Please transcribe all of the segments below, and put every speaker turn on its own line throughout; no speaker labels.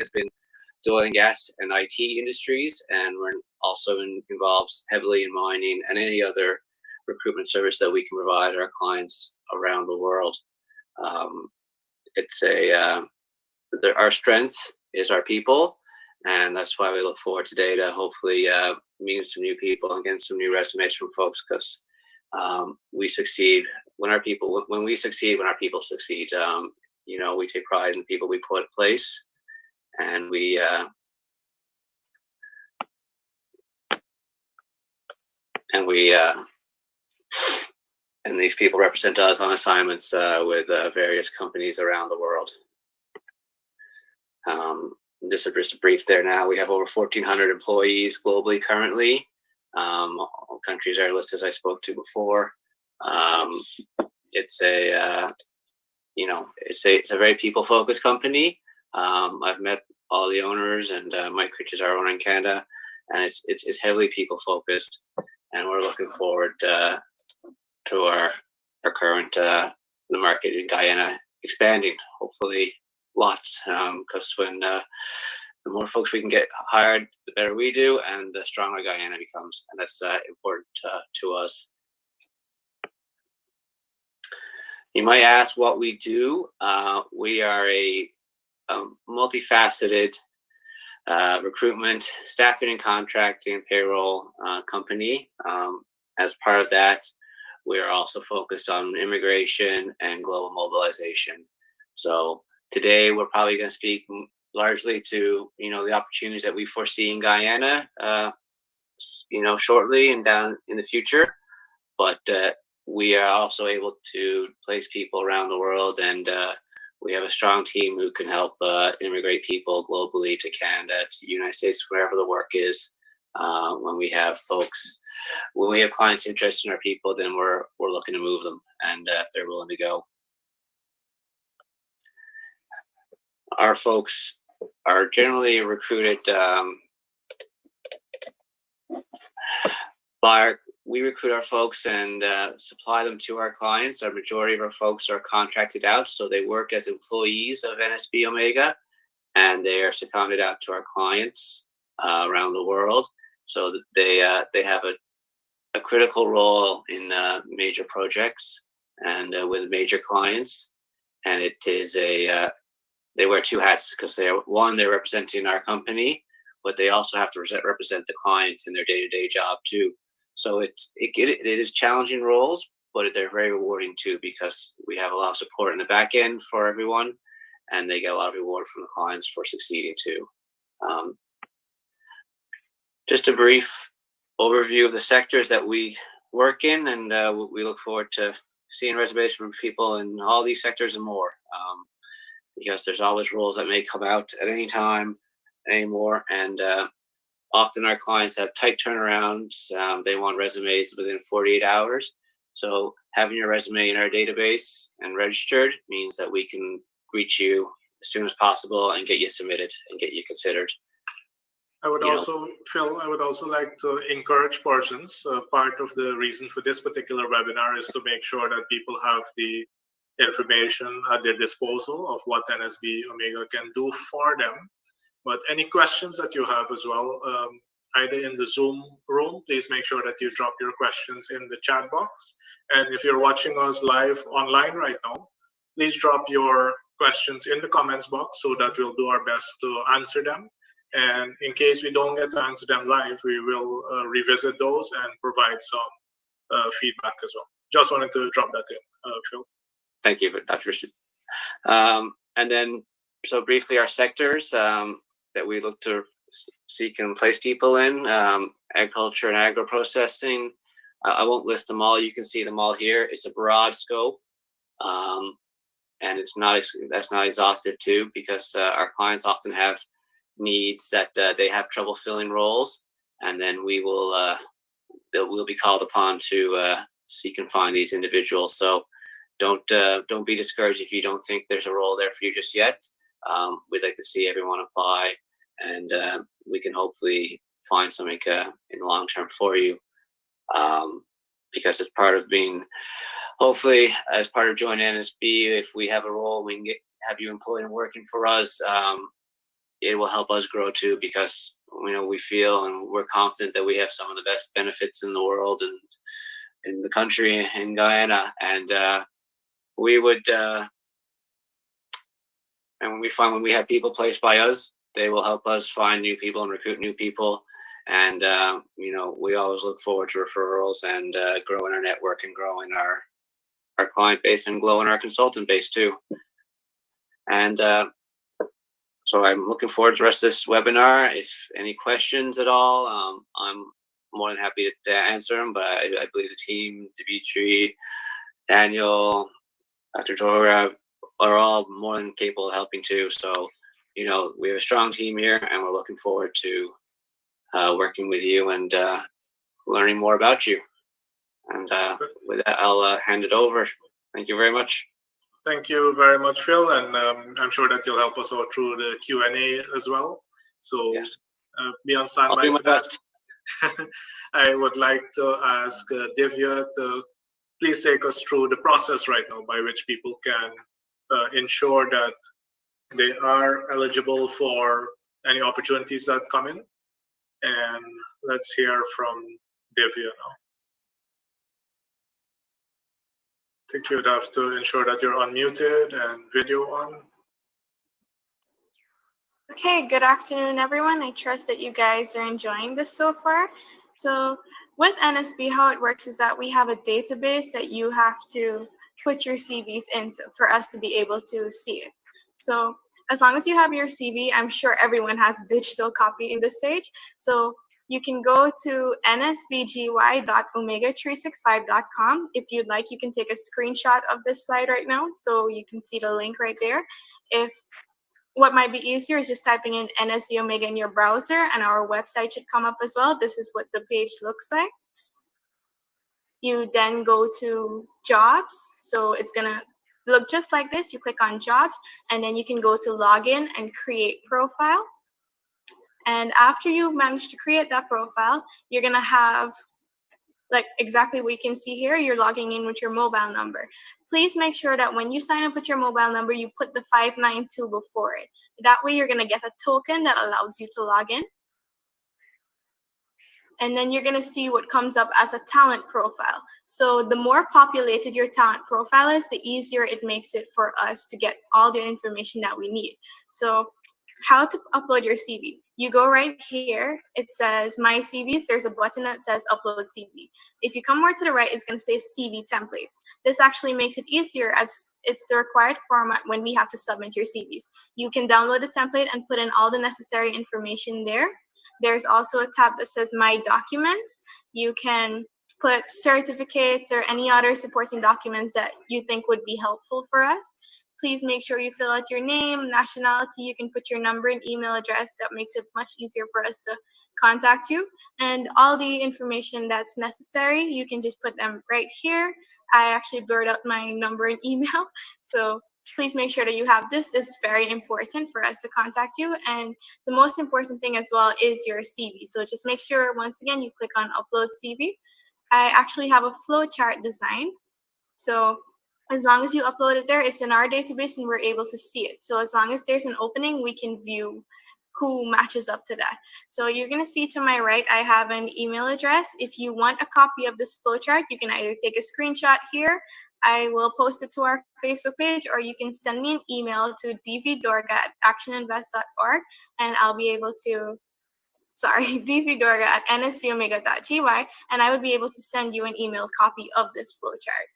has been the oil and gas and IT industries, and we're also involved heavily in mining and any other recruitment service that we can provide our clients around the world. Our strength is our people, and that's why we look forward today to hopefully meeting some new people and getting some new resumes from folks, because we succeed when our people succeed. We take pride in the people we put in place, and and these people represent us on assignments with various companies around the world. This is just a brief there now. We have over 1,400 employees globally currently. All countries are listed, as I spoke to before. It's a very people-focused company. I've met all the owners, and Mike Rich is our owner in Canada, and it's heavily people-focused, and we're looking forward to our current the market in Guyana expanding, hopefully lots, because when the more folks we can get hired, the better we do, and the stronger Guyana becomes, and that's important to us. You might ask what we do. We are a multifaceted recruitment, staffing and contracting, and payroll company. As part of that, we are also focused on immigration and global mobilization. So today we're probably going to speak largely to the opportunities that we foresee in Guyana, shortly and down in the future. But we are also able to place people around the world, and we have a strong team who can help immigrate people globally to Canada, to the United States, wherever the work is. When we have clients interested in our people, then we're looking to move them, and if they're willing to go. Our folks are generally recruited we recruit our folks and supply them to our clients. Our majority of our folks are contracted out, so they work as employees of NSBomega, and they are seconded out to our clients around the world. So that they have a critical role in major projects and with major clients, and it is they wear two hats, because they're representing our company, but they also have to represent the client in their day-to-day job too. So it is challenging roles, but they're very rewarding too, because we have a lot of support in the back end for everyone, and they get a lot of reward from the clients for succeeding too. Just a brief overview of the sectors that we work in, and we look forward to seeing resumes from people in all these sectors and more, because there's always roles that may come out at any time anymore, and often our clients have tight turnarounds. They want resumes within 48 hours. So having your resume in our database and registered means that we can reach you as soon as possible and get you submitted and get you considered.
I would also like to encourage persons. Part of the reason for this particular webinar is to make sure that people have the information at their disposal of what NSBomega can do for them. But any questions that you have as well, either in the Zoom room, please make sure that you drop your questions in the chat box. And if you're watching us live online right now, please drop your questions in the comments box so that we'll do our best to answer them. And in case we don't get to answer them live, we will revisit those and provide some feedback as well. Just wanted to drop that in, Phil.
Thank you, Dr. Richard. And then, so briefly, our sectors that we look to seek and place people in: agriculture and agro-processing. I won't list them all. You can see them all here. It's a broad scope, and that's not exhaustive too, because our clients often have needs that they have trouble filling roles, and then we'll be called upon to seek and find these individuals. So don't be discouraged if you don't think there's a role there for you just yet. We'd like to see everyone apply, and we can hopefully find something in the long term for you, because it's part of being, hopefully, as part of joining NSB, if we have a role, we can have you employed and working for us. it will help us grow too, because we feel and we're confident that we have some of the best benefits in the world and in the country, in Guyana, and we would and when we have people placed by us, they will help us find new people and recruit new people. And we always look forward to referrals and growing our network and growing our client base and growing our consultant base too. And so I'm looking forward to the rest of this webinar. If any questions at all, I'm more than happy to answer them. But I believe the team, Dimitri, Daniel, Dr. Dora, are all more than capable of helping too. So, we have a strong team here, and we're looking forward to working with you and learning more about you. And with that, I'll hand it over. Thank you very much.
Thank you very much, Phil, and I'm sure that you'll help us out through the Q&A as well. So yes. Be on standby for that. I would like to ask Divya to please take us through the process right now by which people can ensure that they are eligible for any opportunities that come in. And let's hear from Divya now. I think you'd have to ensure that you're unmuted and video on.
Okay, good afternoon, everyone. I trust that you guys are enjoying this so far. So with NSB, how it works is that we have a database that you have to put your CVs into for us to be able to see it. So as long as you have your CV, I'm sure everyone has a digital copy in this stage. So you can go to nsbgy.omega365.com. If you'd like, you can take a screenshot of this slide right now, so you can see the link right there. If what might be easier is just typing in NSB Omega in your browser, and our website should come up as well. This is what the page looks like. You then go to jobs. So it's gonna look just like this. You click on jobs, and then you can go to login and create profile. And after you manage to create that profile, you're gonna have like exactly what you can see here. You're logging in with your mobile number. Please make sure that when you sign up with your mobile number, you put the 592 before it. That way you're gonna get a token that allows you to log in. And then you're gonna see what comes up as a talent profile. So the more populated your talent profile is, the easier it makes it for us to get all the information that we need. So how to upload your CV. You go right here, it says My CVs, there's a button that says Upload CV. If you come more to the right, it's gonna say CV templates. This actually makes it easier as it's the required format when we have to submit your CVs. You can download the template and put in all the necessary information there. There's also a tab that says My Documents. You can put certificates or any other supporting documents that you think would be helpful for us. Please make sure you fill out your name, nationality. You can put your number and email address. That makes it much easier for us to contact you. And all the information that's necessary, you can just put them right here. I actually blurred out my number and email. So please make sure that you have this. This is very important for us to contact you. And the most important thing as well is your CV. So just make sure, once again, you click on Upload CV. I actually have a flowchart design. So as long as you upload it there, it's in our database and we're able to see it. So as long as there's an opening, we can view who matches up to that. So you're gonna see to my right, I have an email address. If you want a copy of this flowchart, you can either take a screenshot here, I will post it to our Facebook page, or you can send me an email to dvdorga@actioninvest.org, and I'll be able to, dvdorga@nsbomega.gy, and I would be able to send you an emailed copy of this flowchart.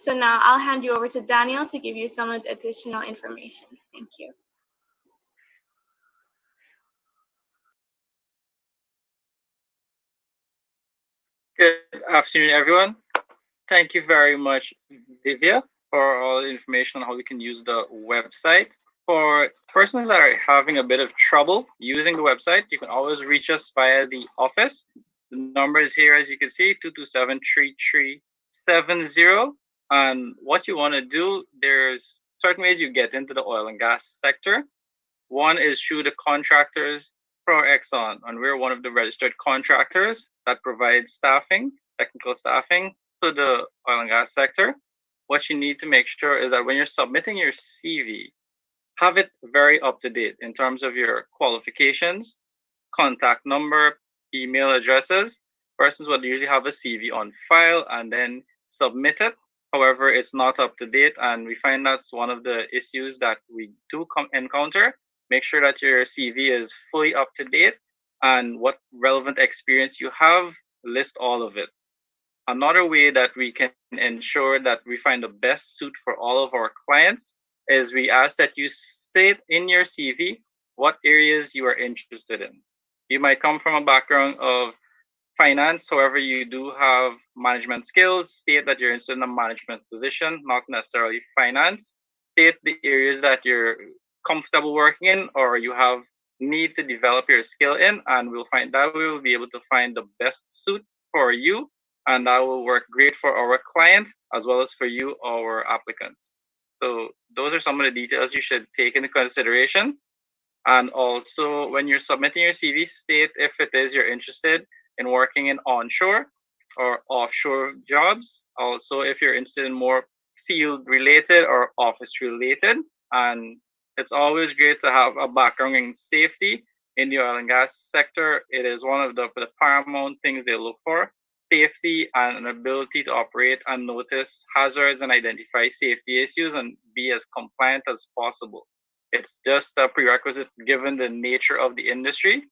So now I'll hand you over to Daniel to give you some additional information. Thank you.
Good afternoon, everyone. Thank you very much, Divya, for all the information on how we can use the website. For persons that are having a bit of trouble using the website, you can always reach us via the office. The number is here, as you can see, 227-3370. And what you want to do, there's certain ways you get into the oil and gas sector. One is through the contractors for Exxon, and we're one of the registered contractors that provides staffing, technical staffing to the oil and gas sector. What you need to make sure is that when you're submitting your CV, have it very up to date in terms of your qualifications, contact number, email addresses. Persons would usually have a CV on file and then submit it. However, it's not up to date, and we find that's one of the issues that we do encounter. Make sure that your CV is fully up to date, and what relevant experience you have, list all of it. Another way that we can ensure that we find the best suit for all of our clients is we ask that you state in your CV what areas you are interested in. You might come from a background of finance, however, you do have management skills. State that you're interested in a management position, not necessarily finance. State the areas that you're comfortable working in or you have need to develop your skill in, and we'll find that we will be able to find the best suit for you, and that will work great for our client as well as for you, our applicants. So those are some of the details you should take into consideration. And also, when you're submitting your CV, state if it is you're interested in working in onshore or offshore jobs. Also, if you're interested in more field related or office related. And it's always great to have a background in safety in the oil and gas sector. It is one of the paramount things they look for. Safety and an ability to operate and notice hazards and identify safety issues and be as compliant as possible. It's just a prerequisite given the nature of the industry.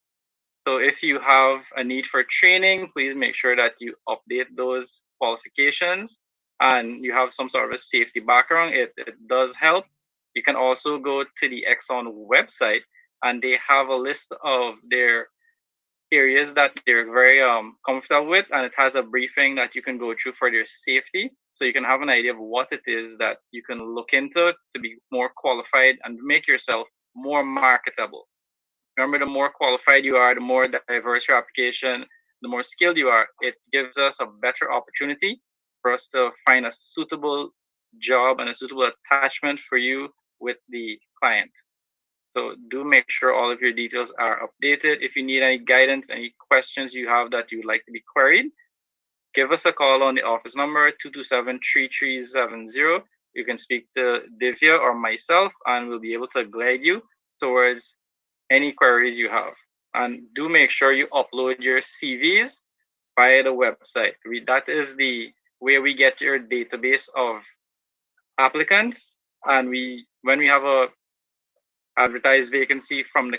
So if you have a need for training, please make sure that you update those qualifications and you have some sort of a safety background. It does help. You can also go to the Exxon website and they have a list of their areas that they're very comfortable with, and it has a briefing that you can go through for their safety, so you can have an idea of what it is that you can look into to be more qualified and make yourself more marketable. Remember, the more qualified you are, the more diverse your application, the more skilled you are, it gives us a better opportunity for us to find a suitable job and a suitable attachment for you with the client. So do make sure all of your details are updated. If you need any guidance, any questions you have that you would like to be queried, give us a call on the office number 227-3370. You can speak to Divya or myself, and we'll be able to guide you towards any queries you have. And do make sure you upload your CVs via the website. That is the way we get your database of applicants. And when we have a advertised vacancy from the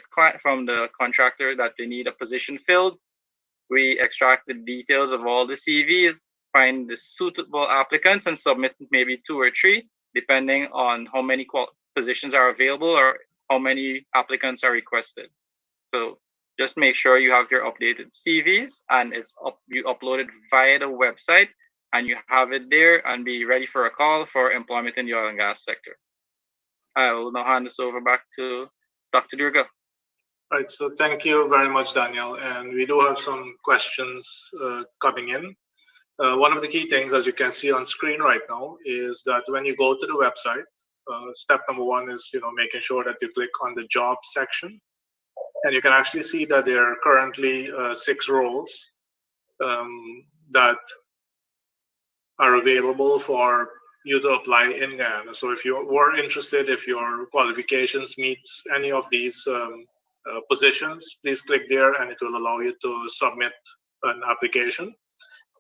contractor that they need a position filled, we extract the details of all the CVs, find the suitable applicants, and submit maybe 2 or 3, depending on how many positions are available or how many applicants are requested. So just make sure you have your updated CVs and you upload it via the website and you have it there and be ready for a call for employment in the oil and gas sector. I will now hand this over back to Dr. Durga.
Right, so thank you very much, Daniel. And we do have some questions coming in. One of the key things, as you can see on screen right now, is that when you go to the website, step number 1 is making sure that you click on the job section. And you can actually see that there are currently 6 roles that are available for you to apply in Guyana. So if you were interested, if your qualifications meets any of these positions, please click there and it will allow you to submit an application.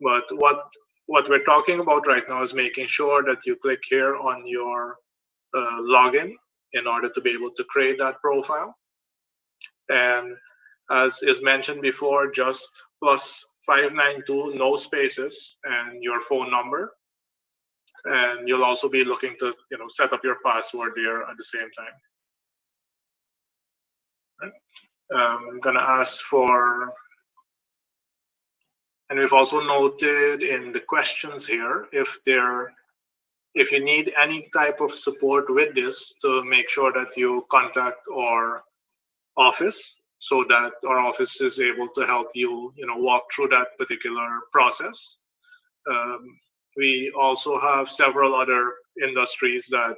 But what we're talking about right now is making sure that you click here on your login in order to be able to create that profile. And as is mentioned before, just +592, no spaces, and your phone number. And you'll also be looking to set up your password there at the same time. Right. I'm gonna ask for, and we've also noted in the questions here if you need any type of support with this, to make sure that you contact our office so that our office is able to help you walk through that particular process. We also have several other industries that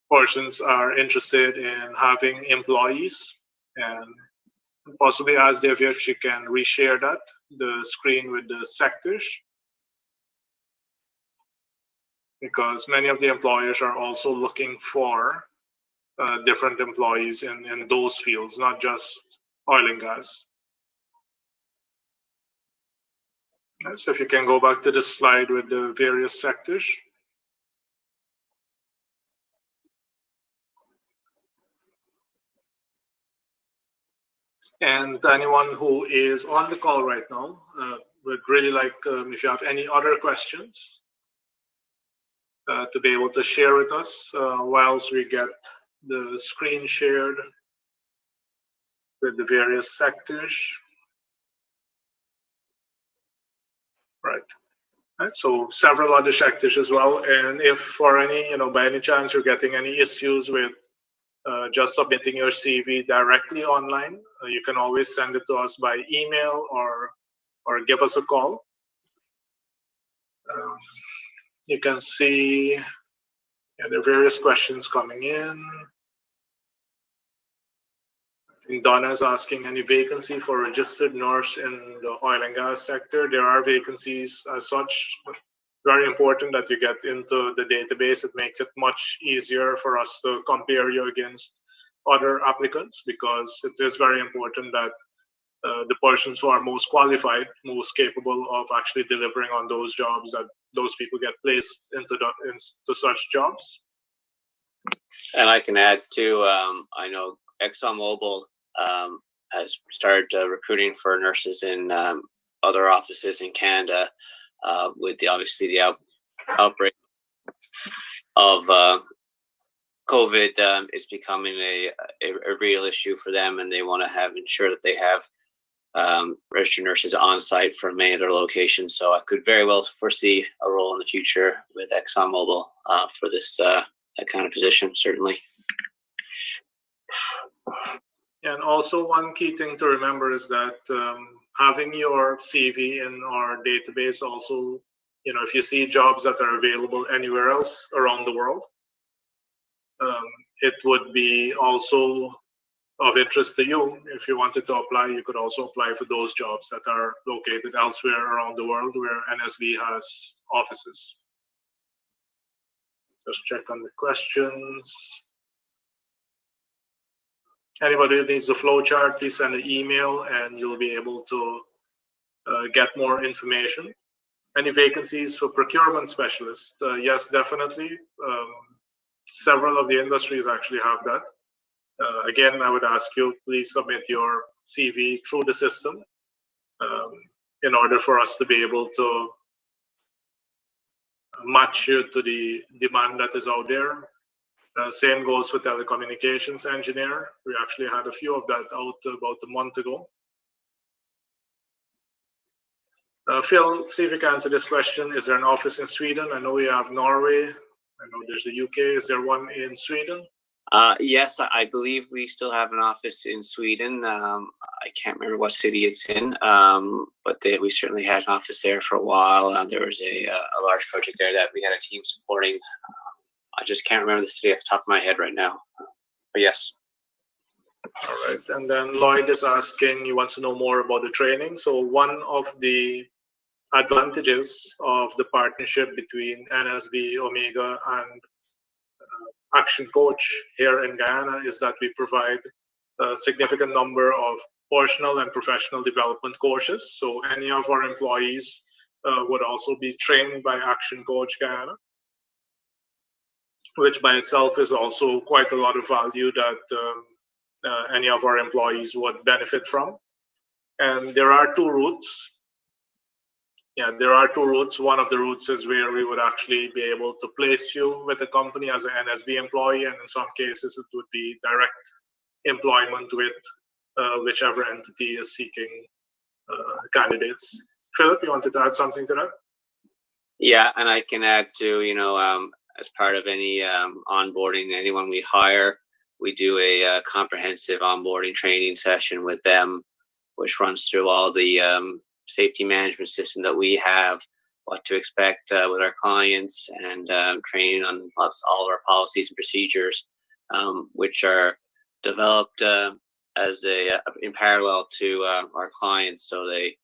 persons are interested in having employees, and possibly ask Divya if she can reshare the screen with the sectors. because many of the employers are also looking for different employees in those fields, not just oil and gas. So if you can go back to the slide with the various sectors. And anyone who is on the call right now, would really like, if you have any other questions, to be able to share with us whilst we get the screen shared with the various sectors. Right. So several other sectors as well. And if for any, by any chance you're getting any issues with just submitting your CV directly online, you can always send it to us by email or give us a call. You can see there are various questions coming in. I think Donna is asking, any vacancy for registered nurse in the oil and gas sector? There are vacancies as such. Very important that you get into the database. It makes it much easier for us to compare you against other applicants, because it is very important that the persons who are most qualified, most capable of actually delivering on those jobs, that those people get placed into such jobs.
And I can add too, I know ExxonMobil has started recruiting for nurses in other offices in Canada, with obviously the outbreak of COVID is becoming a real issue for them, and they want to ensure that they have registered nurses on site for many of their locations. So I could very well foresee a role in the future with ExxonMobil for this that kind of position, certainly.
And also one key thing to remember is that having your CV in our database also, if you see jobs that are available anywhere else around the world, it would be also of interest to you. If you wanted to apply, you could also apply for those jobs that are located elsewhere around the world where NSB has offices. Just check on the questions. Anybody who needs the flow chart, please send an email and you'll be able to get more information. Any vacancies for procurement specialists? Yes, definitely. Several of the industries actually have that. Again, I would ask you, please submit your CV through the system in order for us to be able to match you to the demand that is out there. Same goes for telecommunications engineer. We actually had a few of that out about a month ago. Phil, see if you can answer this question. Is there an office in Sweden? I know we have Norway. I know there's the UK. Is there one in Sweden?
Yes, I believe we still have an office in Sweden. I can't remember what city it's in, but we certainly had an office there for a while. There was a large project there that we had a team supporting. I just can't remember the city off the top of my head right now, but yes.
All right, and then Lloyd is asking, he wants to know more about the training. So one of the advantages of the partnership between NSBomega and Action Coach here in Guyana is that we provide a significant number of personal and professional development courses. So any of our employees would also be trained by Action Coach Guyana, which by itself is also quite a lot of value that any of our employees would benefit from. And there are two routes. Yeah, there are two routes. One of the routes is where we would actually be able to place you with a company as an NSB employee, and in some cases it would be direct employment with whichever entity is seeking candidates. Philip, you wanted to add something to that?
Yeah, and I can add to, as part of any onboarding, anyone we hire, we do a comprehensive onboarding training session with them, which runs through all the safety management system that we have, what to expect with our clients, and training on all of our policies and procedures, which are developed as in parallel to our clients. So they,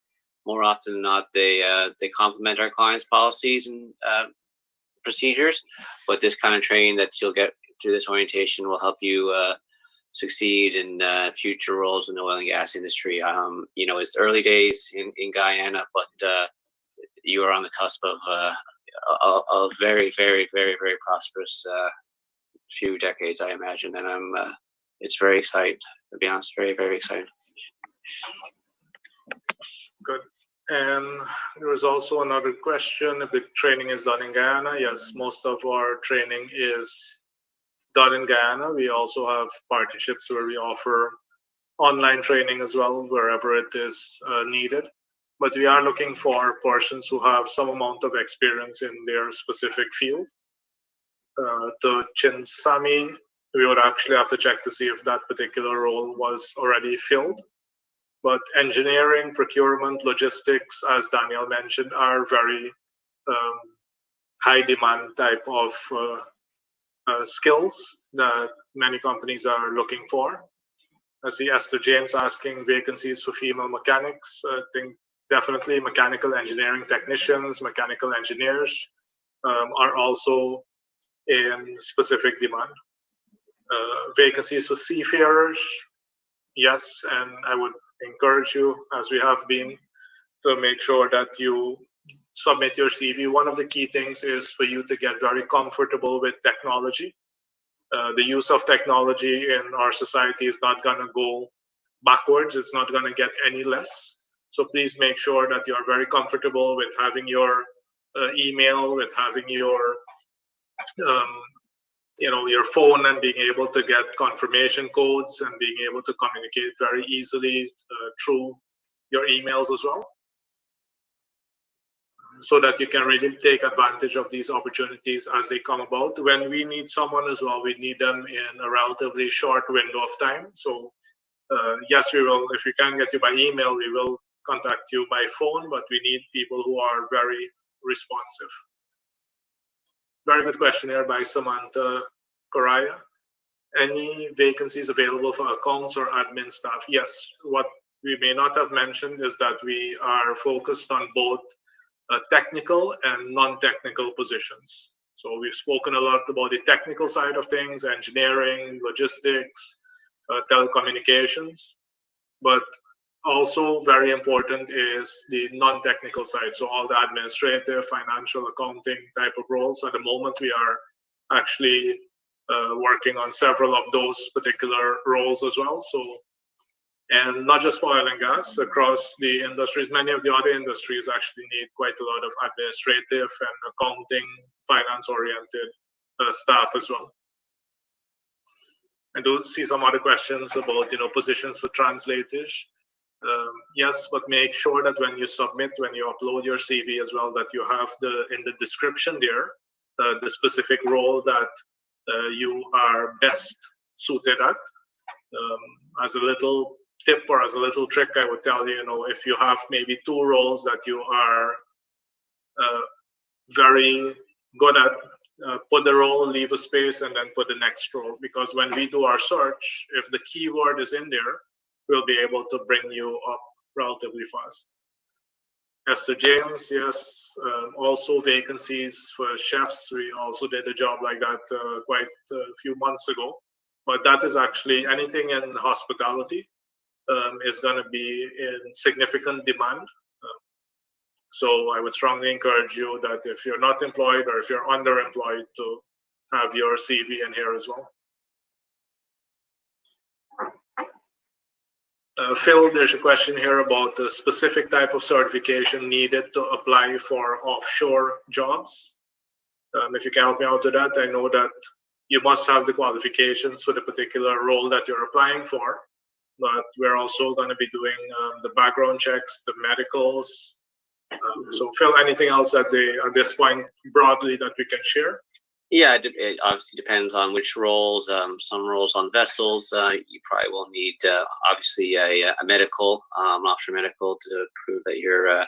more often than not, they complement our clients' policies and procedures, but this kind of training that you'll get through this orientation will help you succeed in future roles in the oil and gas industry. You know, it's early days in Guyana, but you are on the cusp of a very, very, very, very prosperous few decades, I imagine, and it's very exciting, to be honest, very, very exciting.
Good. And there was also another question, if the training is done in Guyana. Yes, most of our training is done in Guyana. We also have partnerships where we offer online training as well, wherever it is needed. But we are looking for persons who have some amount of experience in their specific field. To Chinsami, we would actually have to check to see if that particular role was already filled. But engineering, procurement, logistics, as Daniel mentioned, are very high demand type of skills that many companies are looking for. I see Esther James asking vacancies for female mechanics. I think definitely mechanical engineering technicians, mechanical engineers are also in specific demand. Vacancies for seafarers, yes, and I would encourage you, as we have been, to make sure that you submit your CV. One of the key things is for you to get very comfortable with technology. The use of technology in our society is not going to go backwards. It's not going to get any less. So please make sure that you are very comfortable with having your email, with having your your phone, and being able to get confirmation codes and being able to communicate very easily through your emails as well, so that you can really take advantage of these opportunities as they come about. When we need someone as well, we need them in a relatively short window of time. So yes, we will, if we can't get you by email, we will contact you by phone, but we need people who are very responsive. Very good question here by Samantha Correa. Any vacancies available for accounts or admin staff? Yes. What we may not have mentioned is that we are focused on both technical and non-technical positions. So we've spoken a lot about the technical side of things, engineering, logistics, telecommunications, but also very important is the non-technical side. So all the administrative, financial, accounting type of roles. At the moment, we are actually working on several of those particular roles as well. So, and not just for oil and gas, across the industries, many of the other industries actually need quite a lot of administrative and accounting, finance-oriented staff as well. I do see some other questions about, positions for translators. Yes, but make sure that when you submit, when you upload your CV as well, that you have in the description there, the specific role that you are best suited at. As a little tip or as a little trick, I would tell you, if you have maybe 2 roles that you are very good at, put the role, leave a space, and then put the next role. Because when we do our search, if the keyword is in there, we'll be able to bring you up relatively fast. Esther James, yes. Also vacancies for chefs. We also did a job like that quite a few months ago. But that is actually anything in hospitality is going to be in significant demand. So I would strongly encourage you that if you're not employed or if you're underemployed, to have your CV in here as well. Phil, there's a question here about the specific type of certification needed to apply for offshore jobs. If you can help me out with that, I know that you must have the qualifications for the particular role that you're applying for, but we're also going to be doing the background checks, the medicals. So Phil, anything else that at this point broadly that we can share?
Yeah, it obviously depends on which roles. Some roles on vessels, you probably will need obviously a medical, offshore medical, to prove that you're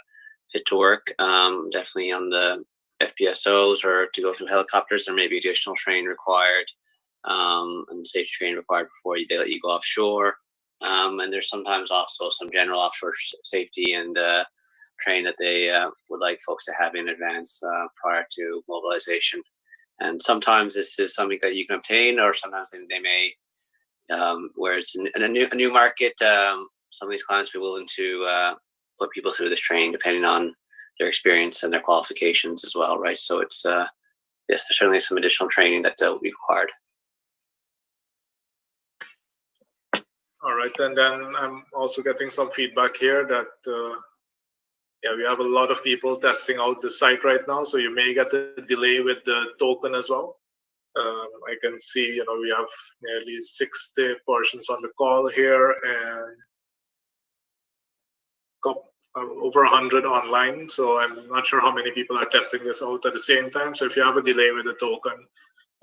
fit to work. Definitely on the FPSOs or to go through helicopters, there may be additional training required, and safety training required before they let you go offshore. And there's sometimes also some general offshore safety and training that they would like folks to have in advance prior to mobilization. And sometimes this is something that you can obtain, or sometimes they may, where it's in a new market, some of these clients will be willing to put people through this training depending on their experience and their qualifications as well, right? So it's, yes, there's certainly some additional training that will be required.
All right, and then I'm also getting some feedback here that yeah, we have a lot of people testing out the site right now, so you may get a delay with the token as well. I can see, we have nearly 60 persons on the call here and over 100 online. So I'm not sure how many people are testing this out at the same time. So if you have a delay with the token,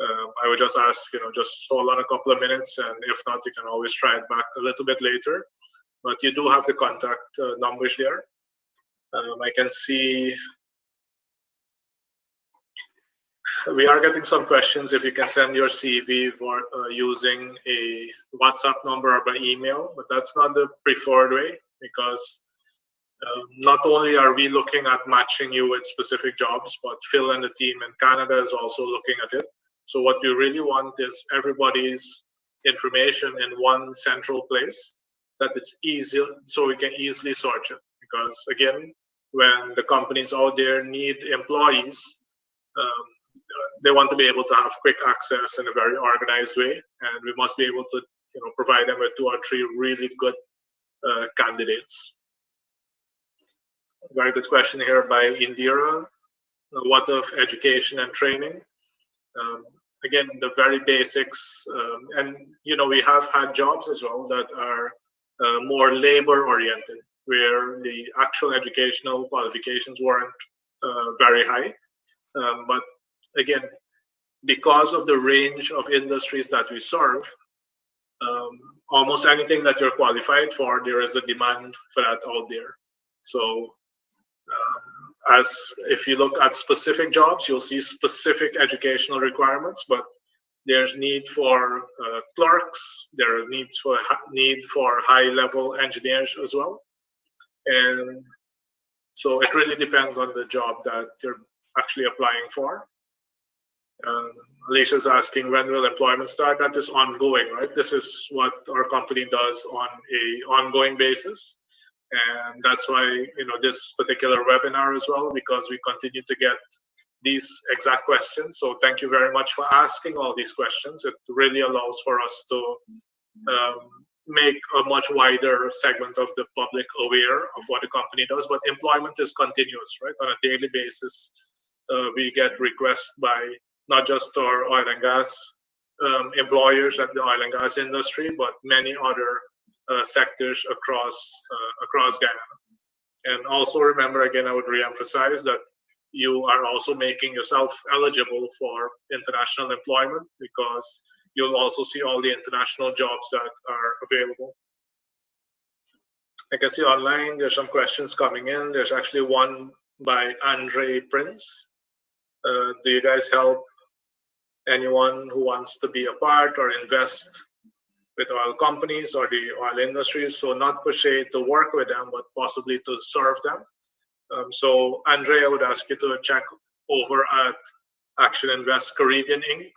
I would just ask, just hold on a couple of minutes, and if not, you can always try it back a little bit later. But you do have the contact numbers there. I can see we are getting some questions if you can send your CV for using a WhatsApp number or by email, but that's not the preferred way, because not only are we looking at matching you with specific jobs, but Phil and the team in Canada is also looking at it. So what we really want is everybody's information in one central place, that it's easy, so we can easily search it. Because again, when the companies out there need employees, they want to be able to have quick access in a very organized way, and we must be able to provide them with 2 or 3 really good candidates. Very good question here by Indira. What of education and training? Again, the very basics, and we have had jobs as well that are more labor oriented, where the actual educational qualifications weren't very high. But again, because of the range of industries that we serve, almost anything that you're qualified for, there is a demand for that out there. So as if you look at specific jobs, you'll see specific educational requirements, but there's need for clerks, there are need for high-level engineers as well. And so it really depends on the job that you're actually applying for. Alicia's asking, when will employment start? That is ongoing, right? This is what our company does on an ongoing basis. And that's why, this particular webinar as well, because we continue to get these exact questions. So thank you very much for asking all these questions. It really allows for us to make a much wider segment of the public aware of what the company does. But employment is continuous, right? On a daily basis, we get requests by not just our oil and gas employers at the oil and gas industry, but many other sectors across Guyana. And also remember, again, I would re-emphasize that you are also making yourself eligible for international employment, because you'll also see all the international jobs that are available. I can see online there's some questions coming in. There's actually one by Andre Prince. Do you guys help anyone who wants to be a part or invest with oil companies or the oil industry? So not per se to work with them, but possibly to serve them. So Andre, I would ask you to check over at Action Invest Caribbean Inc.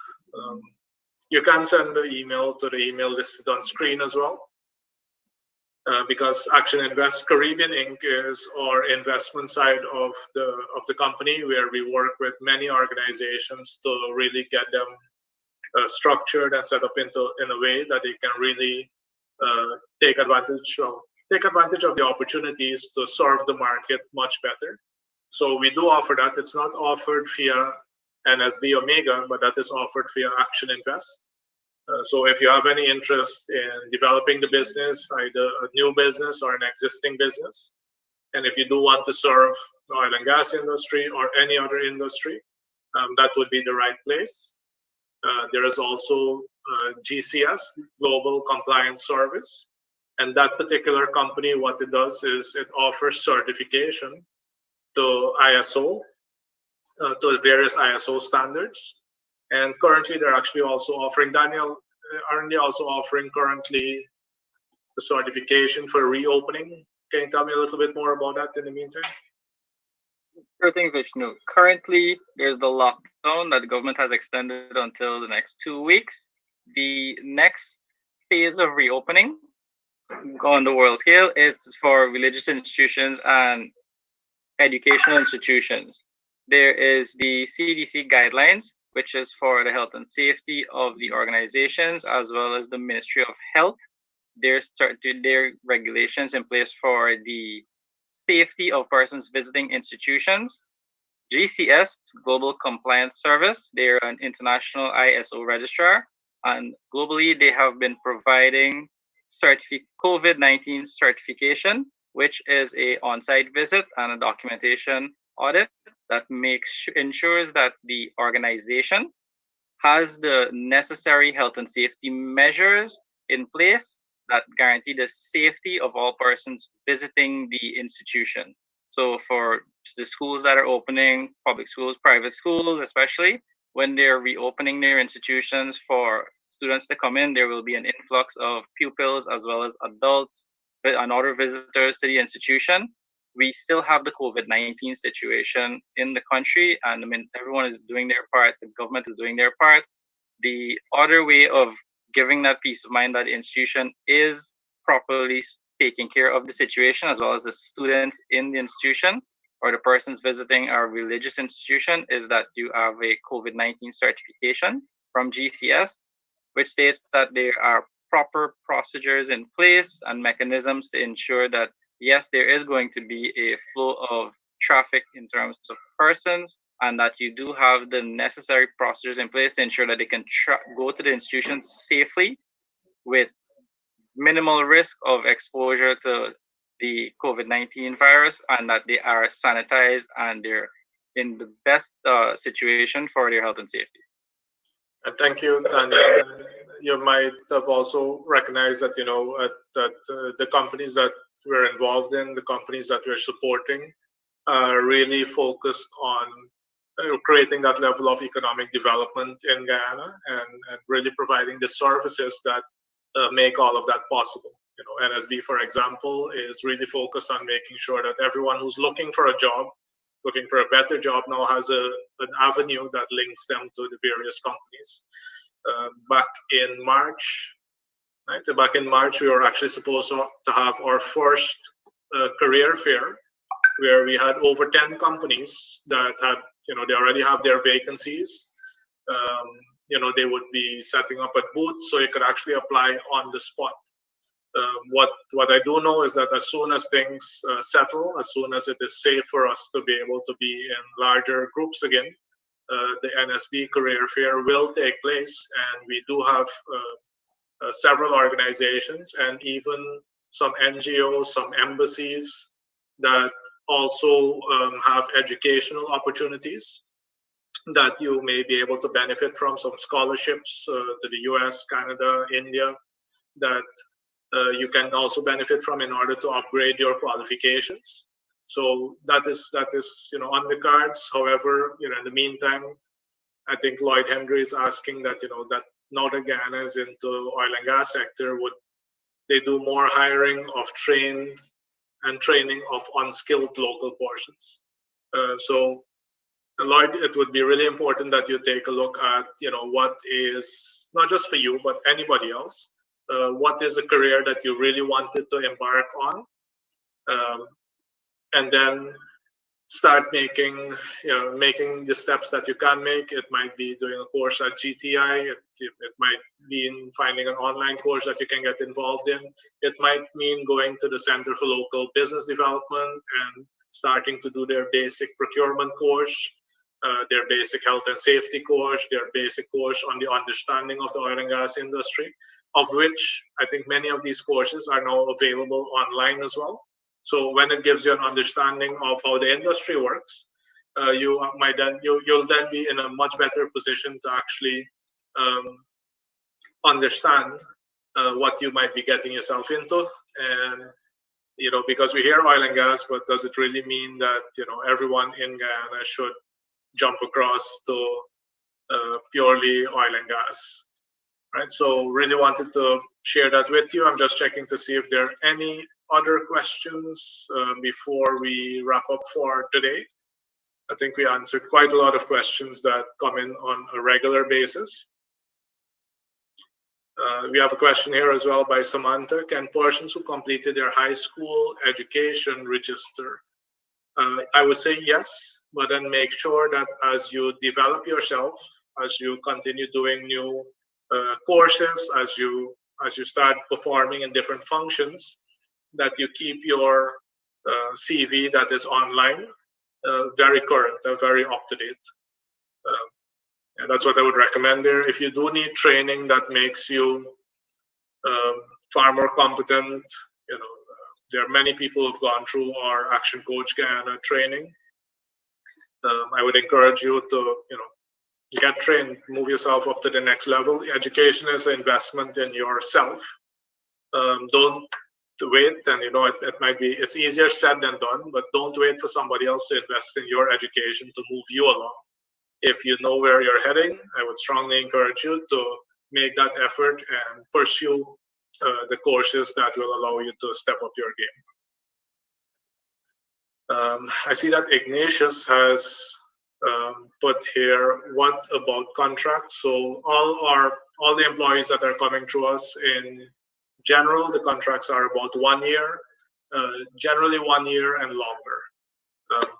You can send the email to the email listed on screen as well. Because Action Invest Caribbean Inc. is our investment side of the company, where we work with many organizations to really get them structured and set up in a way that they can really take advantage of the opportunities to serve the market much better. So we do offer that. It's not offered via NSBomega, but that is offered via Action Invest. So if you have any interest in developing the business, either a new business or an existing business, and if you do want to serve the oil and gas industry or any other industry, that would be the right place. There is also GCS, Global Compliance Service. And that particular company, what it does is it offers certification to ISO, to various ISO standards. And currently, they're actually also offering, Daniel, aren't they also offering currently the certification for reopening? Can you tell me a little bit more about that in the meantime?
Sure thing, Vishnu. Currently, there's the lockdown that the government has extended until the next 2 weeks. The next phase of reopening on the world scale is for religious institutions and educational institutions. There is the CDC guidelines, which is for the health and safety of the organizations, as well as the Ministry of Health. Their regulations in place for the safety of persons visiting institutions. GCS, Global Compliance Service, they're an international ISO registrar, and globally they have been providing COVID-19 certification, which is a on-site visit and a documentation audit that ensures that the organization has the necessary health and safety measures in place that guarantee the safety of all persons visiting the institution. So for the schools that are opening, public schools, private schools, especially when they're reopening their institutions for students to come in, there will be an influx of pupils as well as adults and other visitors to the institution. We still have the COVID-19 situation in the country, and I mean, everyone is doing their part, the government is doing their part. The other way of giving that peace of mind that the institution is properly taking care of the situation, as well as the students in the institution or the persons visiting our religious institution, is that you have a COVID-19 certification from GCS, which states that there are proper procedures in place and mechanisms to ensure that, yes, there is going to be a flow of traffic in terms of persons, and that you do have the necessary procedures in place to ensure that they can go to the institution safely with minimal risk of exposure to the COVID-19 virus, and that they are sanitized and they're in the best situation for their health and safety.
Thank you, Tanya. You might have also recognized that, the companies that we're involved in, the companies that we're supporting, are really focused on creating that level of economic development in Guyana and really providing the services that make all of that possible. NSB, for example, is really focused on making sure that everyone who's looking for a job, looking for a better job, now has an avenue that links them to the various companies. Back in March, we were actually supposed to have our first career fair, where we had over 10 companies that had, they already have their vacancies. They would be setting up a booth so you could actually apply on the spot. What I do know is that as soon as things settle, as soon as it is safe for us to be able to be in larger groups again, the NSB Career Fair will take place, and we do have several organizations and even some NGOs, some embassies that also have educational opportunities that you may be able to benefit from, some scholarships to the US, Canada, India, that you can also benefit from in order to upgrade your qualifications. So that is on the cards. However, in the meantime, I think Lloyd Henry is asking that that now that Guyana is into oil and gas sector, would they do more hiring of trained and training of unskilled local portions? So Lloyd, it would be really important that you take a look at what is, not just for you but anybody else, what is a career that you really wanted to embark on, and then start making the steps that you can make. It might be doing a course at GTI. It might mean finding an online course that you can get involved in. It might mean going to the Center for Local Business Development and starting to do their basic procurement course, their basic health and safety course, their basic course on the understanding of the oil and gas industry, of which I think many of these courses are now available online as well. So when it gives you an understanding of how the industry works, you'll then be in a much better position to actually understand what you might be getting yourself into. And because we hear oil and gas, but does it really mean that everyone in Guyana should jump across to purely oil and gas? Right. So really wanted to share that with you. I'm just checking to see if there are any other questions before we wrap up for today. I think we answered quite a lot of questions that come in on a regular basis. We have a question here as well by Samantha. Can persons who completed their high school education register? I would say yes, but then make sure that as you develop yourself, as you continue doing new courses, as you start performing in different functions, that you keep your CV that is online very current, very up to date. And that's what I would recommend there. If you do need training that makes you far more competent, there are many people who've gone through our Action Coach Guyana training. I would encourage you to, get trained, move yourself up to the next level. Education is an investment in yourself. Don't wait, and it's easier said than done, but don't wait for somebody else to invest in your education to move you along. If you know where you're heading, I would strongly encourage you to make that effort and pursue the courses that will allow you to step up your game. I see that Ignatius has put here, what about contracts? So all the employees that are coming through us, in general, the contracts are about 1 year, generally 1 year and longer.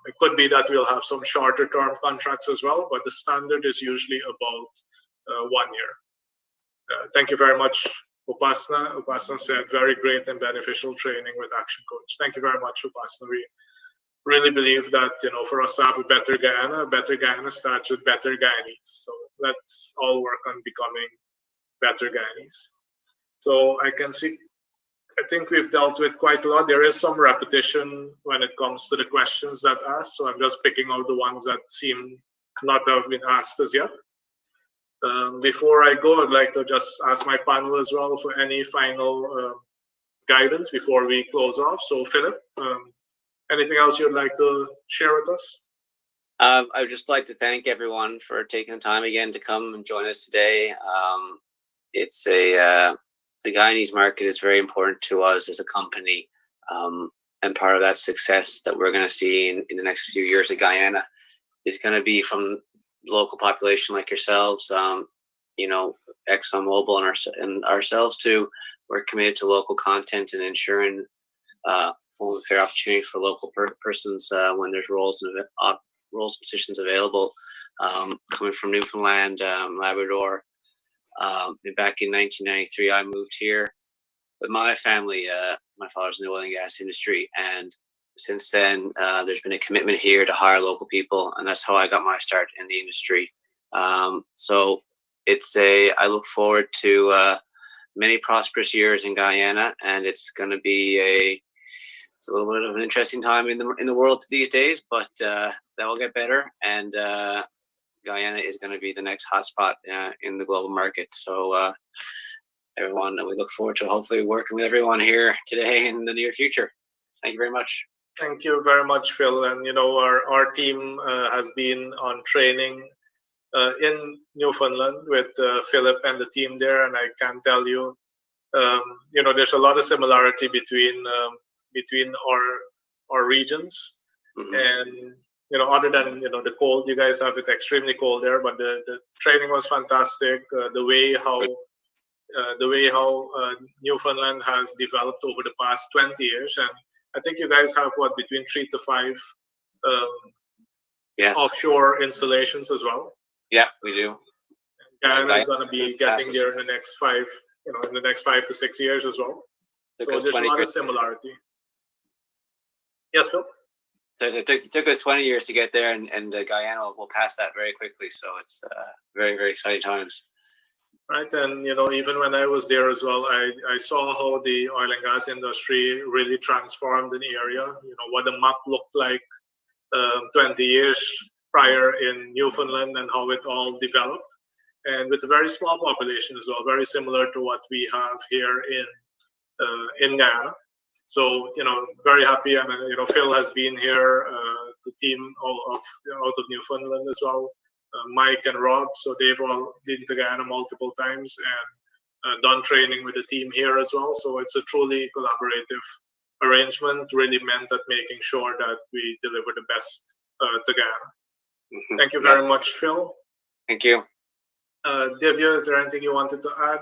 It could be that we'll have some shorter term contracts as well, but the standard is usually about 1 year. Thank you very much, Upasna. Upasna said, very great and beneficial training with Action Coach. Thank you very much, Upasna. We really believe that, for us to have a better Guyana starts with better Guyanese. So let's all work on becoming better Guyanese. So I think we've dealt with quite a lot. There is some repetition when it comes to the questions that asked. So I'm just picking out the ones that seem not to have been asked as yet. Before I go, I'd like to just ask my panel as well for any final guidance before we close off. So Philip, anything else you'd like to share with us?
I would just like to thank everyone for taking the time again to come and join us today. The Guyanese market is very important to us as a company, and part of that success that we're going to see in the next few years of Guyana is going to be from the local population like yourselves, ExxonMobil and ourselves too. We're committed to local content and ensuring full and fair opportunity for local persons when there's roles and positions available. Coming from Newfoundland, Labrador. Back in 1993, I moved here with my family. My father's in the oil and gas industry, and since then, there's been a commitment here to hire local people, and that's how I got my start in the industry. So I look forward to many prosperous years in Guyana, and it's going to be it's a little bit of an interesting time in the world these days, but that will get better, and Guyana is going to be the next hotspot in the global market. So everyone, we look forward to hopefully working with everyone here today in the near future. Thank you very much.
Thank you very much, Phil. And our team has been on training in Newfoundland with Philip and the team there, and I can tell you, there's a lot of similarity between our regions. Mm-hmm. And other than the cold, you guys have it extremely cold there, but the training was fantastic. The way how Newfoundland has developed over the past 20 years, and I think you guys have between 3 to 5
yes,
offshore installations as well.
Yeah, we do.
Guyana is going to be getting there in the next 5 to 6 years as well. So there's a lot of similarity. Yes, Phil.
It took us 20 years to get there, and Guyana will pass that very quickly. So it's very, very exciting times.
Right, and even when I was there as well, I saw how the oil and gas industry really transformed in the area. What the map looked like 20 years prior in Newfoundland, and how it all developed, and with a very small population as well, very similar to what we have here in Guyana. So very happy, and Phil has been here, the team out of Newfoundland as well. Mike and Rob, so they've all been to Guyana multiple times and done training with the team here as well. So it's a truly collaborative arrangement, really meant at making sure that we deliver the best to Guyana. Thank you very much, Phil.
Thank you.
Divya, is there anything you wanted to add?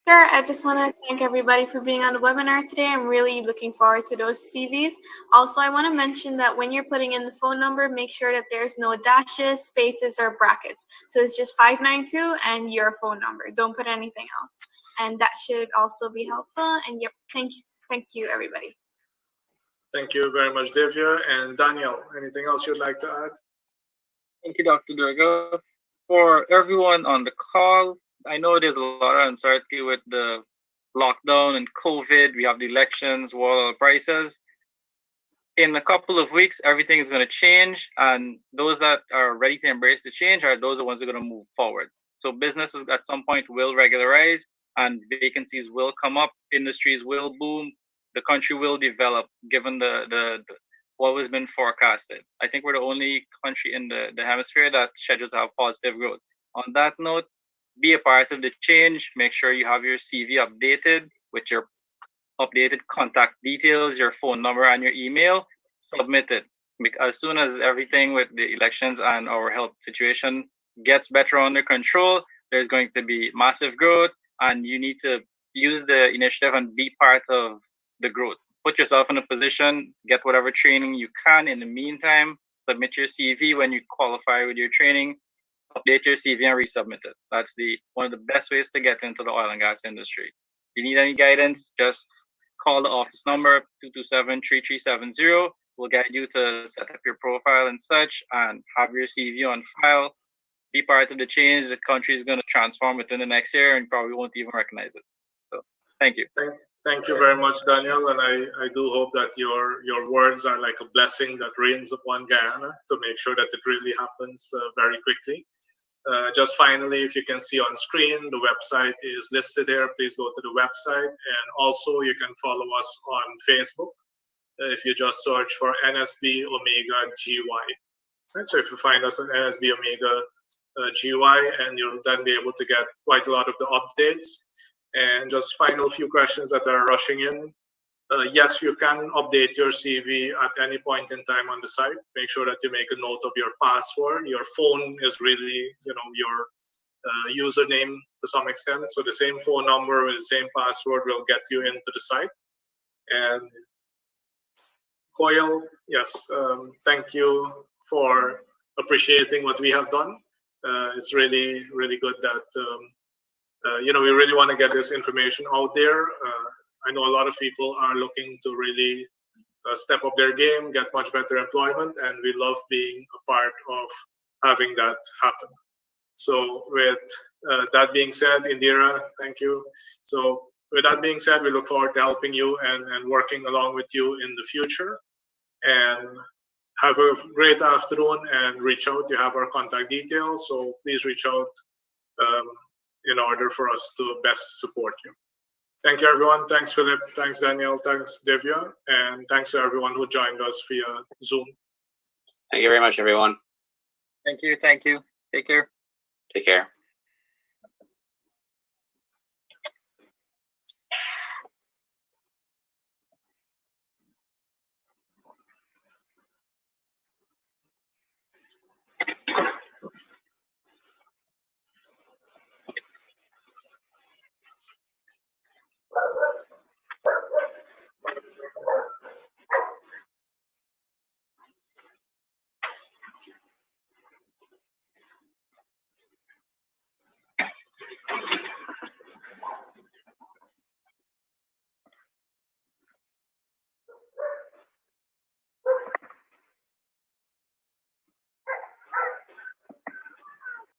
Sure, I just want to thank everybody for being on the webinar today. I'm really looking forward to those CVs. Also, I want to mention that when you're putting in the phone number, make sure that there's no dashes, spaces, or brackets. So it's just 592 and your phone number. Don't put anything else. And that should also be helpful. And yep, thank you, everybody.
Thank you very much, Divya. And Daniel, anything else you'd like to add?
Thank you, Dr. Durga. For everyone on the call, I know there's a lot of uncertainty with the lockdown and COVID. We have the elections, war prices. In a couple of weeks, everything is going to change. And those that are ready to embrace the change are those the ones that are going to move forward. So businesses at some point will regularize and vacancies will come up. Industries will boom. The country will develop given the what has been forecasted. I think we're the only country in the hemisphere that's scheduled to have positive growth. On that note, be a part of the change. Make sure you have your CV updated with your updated contact details, your phone number, and your email. Submit it. As soon as everything with the elections and our health situation gets better under control, there's going to be massive growth, and you need to use the initiative and be part of the growth. Put yourself in a position, get whatever training you can. In the meantime, submit your CV when you qualify with your training. Update your CV and resubmit it. That's one of the best ways to get into the oil and gas industry. If you need any guidance, just call the office number 227-3370. We'll guide you to set up your profile and such, and have your CV on file. Be part of the change. The country is going to transform within the next year, and probably won't even recognize it. So, thank you.
Thank you very much, Daniel, and I do hope that your words are like a blessing that rains upon Guyana to make sure that it really happens very quickly. Just finally, if you can see on screen, the website is listed here. Please go to the website, and also you can follow us on Facebook if you just search for NSBomega GY. Right, so if you find us on NSBomega GY, and you'll then be able to get quite a lot of the updates. And just final few questions that are rushing in. Yes, you can update your CV at any point in time on the site. Make sure that you make a note of your password. Your phone is really, your username to some extent. So the same phone number with the same password will get you into the site. And Coyle, yes, thank you for appreciating what we have done. It's really, really good that we really want to get this information out there. I know a lot of people are looking to really step up their game, get much better employment, and we love being a part of having that happen. So with that being said, Indira, thank you. So with that being said, we look forward to helping you and working along with you in the future. And have a great afternoon, and reach out. You have our contact details, so please reach out in order for us to best support you. Thank you, everyone. Thanks, Philip. Thanks, Daniel. Thanks, Divya. And thanks to everyone who joined us via Zoom.
Thank you very much, everyone.
Thank you. Thank you. Take care.
Take care.